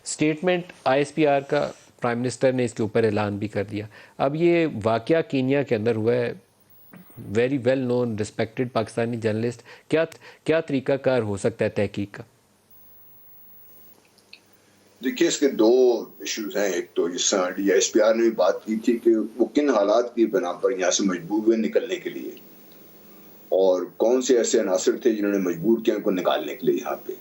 Statement I S P R کا prime minister نے اس کے اوپر اعلان بھی کر دیا. اب یہ واقعہ کینیا کے اندر ہوا ہے, very well known respected Pakistani journalist, کیا طریقہ کار ہو سکتا ہے تحقیق کا؟ دیکھیے اس کے دو ایشوز ہیں. ایک تو جس طرح ڈی ایس پی آر نے بھی بات کی تھی کہ وہ کن حالات کی بنا پر یہاں سے مجبور ہوئے نکلنے کے لیے, اور کون سے ایسے عناصر تھے جنہوں نے مجبور کیا ان کو نکالنے کے لیے. یہاں پہ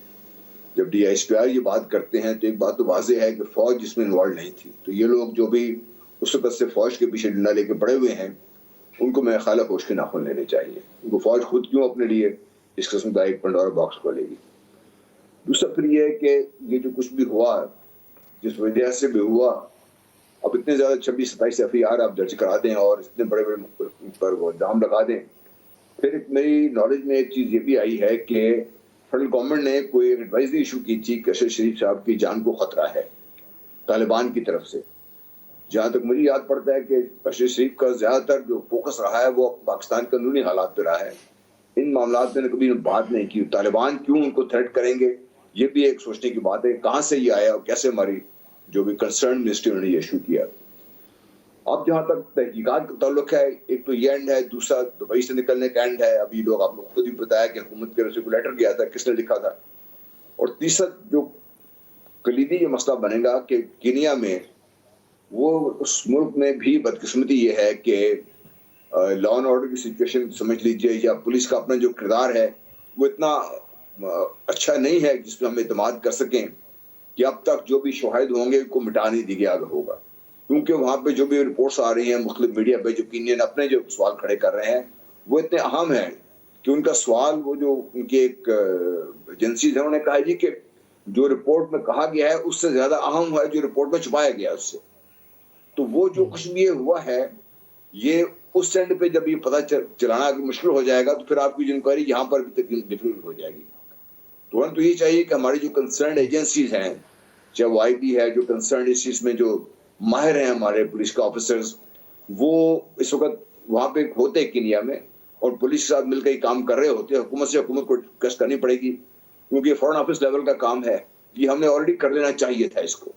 جب ڈی ایس پی آر یہ بات کرتے ہیں تو ایک بات تو واضح ہے کہ فوج جس میں انوالو نہیں تھی. تو یہ لوگ جو بھی اس وقت سے فوج کے پیچھے ڈنڈا لے کے پڑے ہوئے ہیں ان کو میرے خیال ہے ہوش کے ناخن لینے چاہیے. ان کو فوج خود کیوں اپنے لیے اس قسم کا ایک پنڈورا باکس کھولے گی. دوسرا پھر یہ ہے کہ یہ جو کچھ بھی ہوا جس وجہ سے بھی ہوا, اب اتنے زیادہ 26-27 FIR آپ درج کرا دیں اور اتنے بڑے بڑے پر وہ دام لگا دیں. پھر میری نالج میں ایک چیز یہ بھی آئی ہے کہ فیڈرل گورنمنٹ نے کوئی ایڈوائزری ایشو کی تھی کہ اشرف شریف صاحب کی جان کو خطرہ ہے طالبان کی طرف سے. جہاں تک مجھے یاد پڑتا ہے کہ اشرف شریف کا زیادہ تر جو فوکس رہا ہے وہ پاکستان کے اندرونی حالات پہ رہا ہے. ان معاملات میں کبھی بات نہیں کی. طالبان کیوں ان کو تھریٹ کریں گے, یہ بھی ایک سوچنے کی بات ہے. کہاں سے یہ آیا اور کیسے ہماری جو بھی کنسرن منسٹری انہوں نے یہ ایشو کیا. اب جہاں تک تحقیقات کا تعلق ہے, ایک تو یہ اینڈ ہے, دوسرا دبئی سے نکلنے کا اینڈ ہے. ابھی لوگ آپ نے خود ہی بتایا کہ حکومت کی طرف سے کوئی لیٹر گیا تھا, کس نے لکھا تھا. اور تیسرا جو کلیدی یہ مسئلہ بنے گا کہ کینیا میں وہ اس ملک میں بھی بدقسمتی یہ ہے کہ لا اینڈ آرڈر کی سچویشن سمجھ لیجئے یا پولیس کا اپنا جو کردار ہے وہ اتنا اچھا نہیں ہے جس میں ہم اعتماد کر سکیں کہ اب تک جو بھی شواہد ہوں گے کو مٹا نہیں دی گیا ہوگا. کیونکہ وہاں پہ جو بھی رپورٹس آ رہی ہیں مختلف میڈیا پہ, جو کینین اپنے جو سوال کھڑے کر رہے ہیں وہ اتنے اہم ہیں کہ ان کا سوال, وہ جو ان کی ایک ایجنسیز ہیں انہوں نے کہا جی کہ جو رپورٹ میں کہا گیا ہے اس سے زیادہ اہم ہے جو رپورٹ میں چھپایا گیا اس سے. تو وہ جو کچھ بھی یہ ہوا ہے یہ اس سینڈ پہ جب یہ پتہ چلانا مشکل ہو جائے گا تو پھر آپ کی جو انکوائری یہاں پر بھی ڈیفیکلٹ ہو جائے گی. تو یہ چاہیے کہ ہماری جو کنسرنڈ ایجنسیز ہیں, چاہے وہ آئی ٹی ہے, جو کنسرنڈ اس چیز میں جو ماہر ہیں ہمارے پولیس کے آفیسرز, وہ اس وقت وہاں پہ ہوتے کینیا میں اور پولیس کے ساتھ مل کے کام کر رہے ہوتے. حکومت سے حکومت کو ڈسکس کرنی پڑے گی کیونکہ یہ فورن آفس لیول کا کام ہے. یہ ہم نے آلریڈی کر لینا چاہیے تھا اس کو.